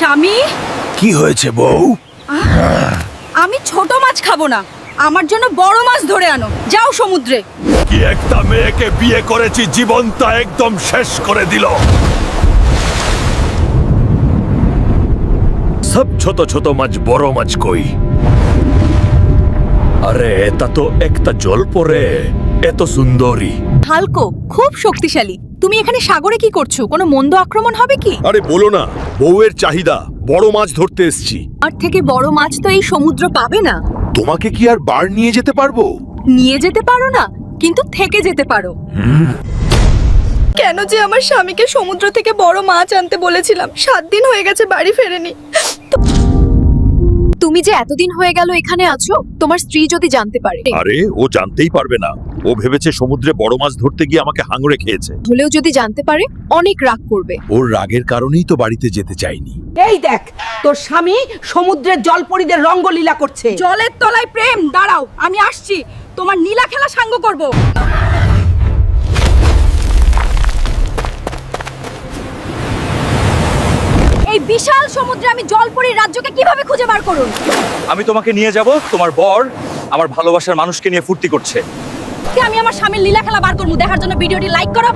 স্বামী, কি হয়েছে বউ? আমি ছোট মাছ খাবো না, আমার জন্য বড় মাছ ধরে আনো। যাও সমুদ্রে। কি একটা মেয়েকে বিয়ে করেছি, জীবনটা একদম শেষ করে দিল। সব ছোট ছোট মাছ, বড় মাছ কই? আরে এটা তো একটা জল পরে, এত সুন্দরী। হালকো খুব শক্তিশালী। তুমি এখানে সাগরে কি করছো? কোনো মন্দ আক্রমণ হবে কি? আরে বলো না, বউয়ের চাহিদা, বড় মাছ ধরতে এসেছি। আর থেকে বড় মাছ তো এই সমুদ্র পাবে না। তোমাকে কি আর বার নিয়ে যেতে পারবো? নিয়ে যেতে পারো না, কিন্তু থেকে যেতে পারো। কেন যে আমার স্বামীকে সমুদ্র থেকে বড় মাছ আনতে বলেছিলাম, 7 দিন হয়ে গেছে বাড়ি ফেরেনি। তুমি যে এতদিন হয়ে গেল এখানে আছো, তোমার স্ত্রী যদি জানতে পারে। আরে ও জানতেই পারবে না, ও ভেবেছে সমুদ্রে বড় মাছ ধরতে গিয়ে আমাকে হাঙড়ে খেয়েছে। হলেও যদি জানতে পারে অনেক রাগ করবে। ওর রাগের কারণেই তো বাড়িতে যেতে চাইনি। এই দেখ, তোর স্বামী সমুদ্রের জলপরীদের রঙ্গলীলা করছে। জলের তলায় প্রেম। দাঁড়াও, আমি আসছি, তোমার নীলা খেলা সাঙ্গ করব। এই বিশাল সমুদ্রে আমি জলপরীর রাজ্যকে কিভাবে খুঁজে বার করুন? আমি তোমাকে নিয়ে যাব, তোমার বর আমার ভালোবাসার মানুষকে নিয়ে ফুর্তি করছে। আমি আমার স্বামীর লীলা খেলা বার করব, দেখার জন্য ভিডিওটি লাইক করো।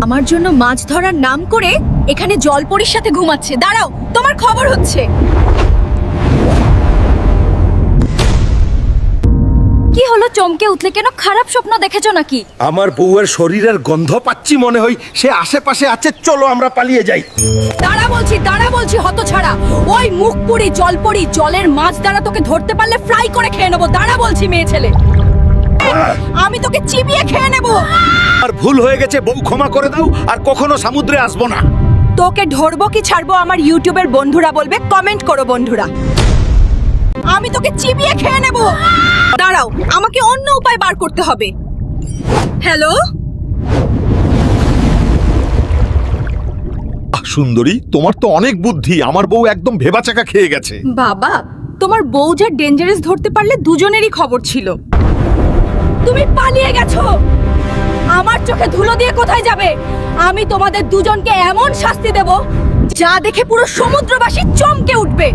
আমার জন্য মাছ ধরার নাম করে এখানে জলপরীর সাথে ঘুমাচ্ছে। দাঁড়াও, তোমার খবর হচ্ছে। কি হলো, চমকে উঠলে কেন? খারাপ স্বপ্ন দেখেছো নাকি? আমার বউয়ের শরীরের গন্ধ পাচ্ছি, মনে হয় সে আশেপাশে আছে। চলো আমরা পালিয়ে যাই। দাঁড়া বলছি হতছাড়া। ওই মুখপুরি জলপরি জলের মাছ দ্বারা তোকে ধরতে পারলে ফ্রাই করে খেয়ে নেবো। দাঁড়া বলছি মেয়ে ছেলে, আমি তোকে চিবিয়ে খেয়ে নেবো। আর ভুল হয়ে গেছে বউ, ক্ষমা করে দাও, আর কখনো সমুদ্রে আসবো না। তোকে ধরবো কি ছাড়বো আমার ইউটিউবের বন্ধুরা বলবে, কমেন্ট করো বন্ধুরা। আমি তোকে চিবিয়ে খেয়ে নেব। দাঁড়াও, আমাকে অন্য উপায় বার করতে হবে। হ্যালো সুন্দরী, তোমার তো অনেক বুদ্ধি। আমার বউ একদম ভেবাচাকা খেয়ে গেছে। বাবা, তোমার বউ যা ডেঞ্জারাস ধরতে পারলে দুজনেরই খবর ছিল। তুমি পালিয়ে গেছো। আমার চোখে ধুলো দিয়ে কোথায় যাবে? আমি তোমাদের দুজনকে এমন শাস্তি দেব যা দেখে পুরো সমুদ্রবাসী চমকে উঠবে।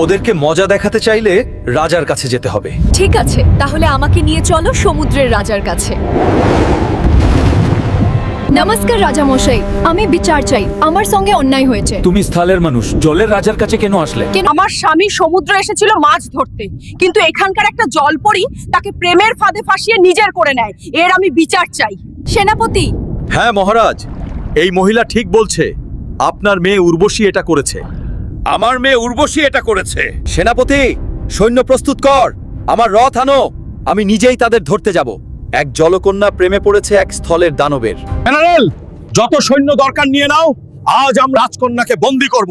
ওদেরকে মজা দেখাতে চাইলে রাজার কাছে যেতে হবে। ঠিক আছে, তাহলে আমাকে নিয়ে চলো সমুদ্রের রাজার কাছে। নমস্কার রাজা মশাই, আমি বিচার চাই। আমার সঙ্গে অন্যায় হয়েছে। তুমি স্থলের মানুষ, জলের রাজার কাছে কেন আসলে? আমার স্বামী সমুদ্রে এসেছিল মাছ ধরতে, কিন্তু এখানকার একটা জলপরী তাকে প্রেমের ফাঁদে ফাঁসিয়ে নিজের করে নেয়। এর আমি বিচার চাই। সেনাপতি। হ্যাঁ মহারাজ, এই মহিলা ঠিক বলছে। আপনার মেয়ে উর্বশী এটা করেছে। আমার মেয়ে উর্বশী এটা করেছে। সেনাপতি, সৈন্য প্রস্তুত কর, আমার রথ আনো। আমি নিজেই তাদের ধরতে যাব। এক জলকন্যা প্রেমে পড়েছে এক স্থলের দানবের। জেনারেল, যত সৈন্য দরকার নিয়ে নাও, আজ আমরা রাজকন্যাকে বন্দী করব।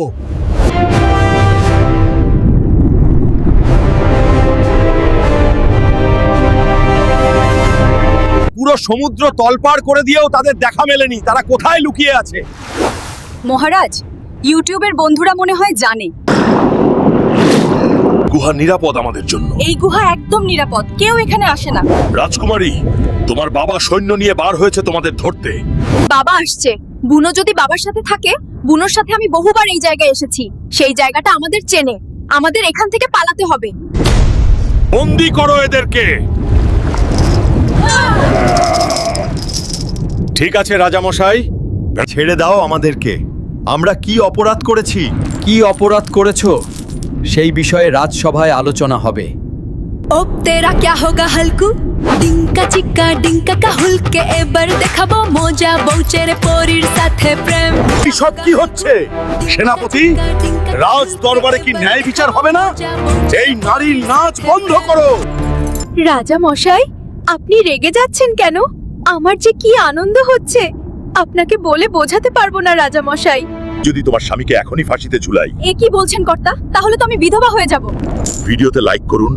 পুরো সমুদ্র তলপাড় করে দিয়েও তাদের দেখা মেলেনি। তারা কোথায় লুকিয়ে আছে? মহারাজ, ইউটিউবের বন্ধুরা মনে হয় জানে গুহা নিরাপদ আমাদের জন্য। এই গুহা একদম নিরাপদ, কেউ এখানে আসে না। রাজকুমারী, তোমার বাবা সৈন্য নিয়ে বার হয়েছে তোমাদের ধরতে। বাবা আসছে। বুনো যদি বাবার সাথে থাকে, বুনোর সাথে আমি বহুবার এই জায়গায় এসেছি। সেই জায়গাটা আমাদের চেনে। আমাদের এখান থেকে পালাতে হবে। বন্দী করো এদেরকে। ঠিক আছে রাজামশাই, ছেড়ে দাও আমাদেরকে। আমরা কি অপরাধ করেছি? কি অপরাধ করেছো সেই বিষয়ে রাজসভায় আলোচনা হবে। अब तेरा क्या होगा हल्कू? डिंका चिक्का डिंका का हुलके এবার দেখাবো মজা বউচের পরীর সাথে প্রেম। এসব কি হচ্ছে? সেনাপতি, রাজ দরবারে কি ন্যায় বিচার হবে না? এই নারীর নাচ বন্ধ করো। রাজা মশাই, আপনি রেগে যাচ্ছেন কেন? আমার যে কি আনন্দ হচ্ছে, আপনাকে বলে বোঝাতে পারবো না রাজা মশাই। যদি তোমার স্বামীকে এখনই ফাঁসিতে ঝুলাই। এ কি বলছেন কর্তা? তাহলে তো আমি বিধবা হয়ে যাব। ভিডিওতে লাইক করুন।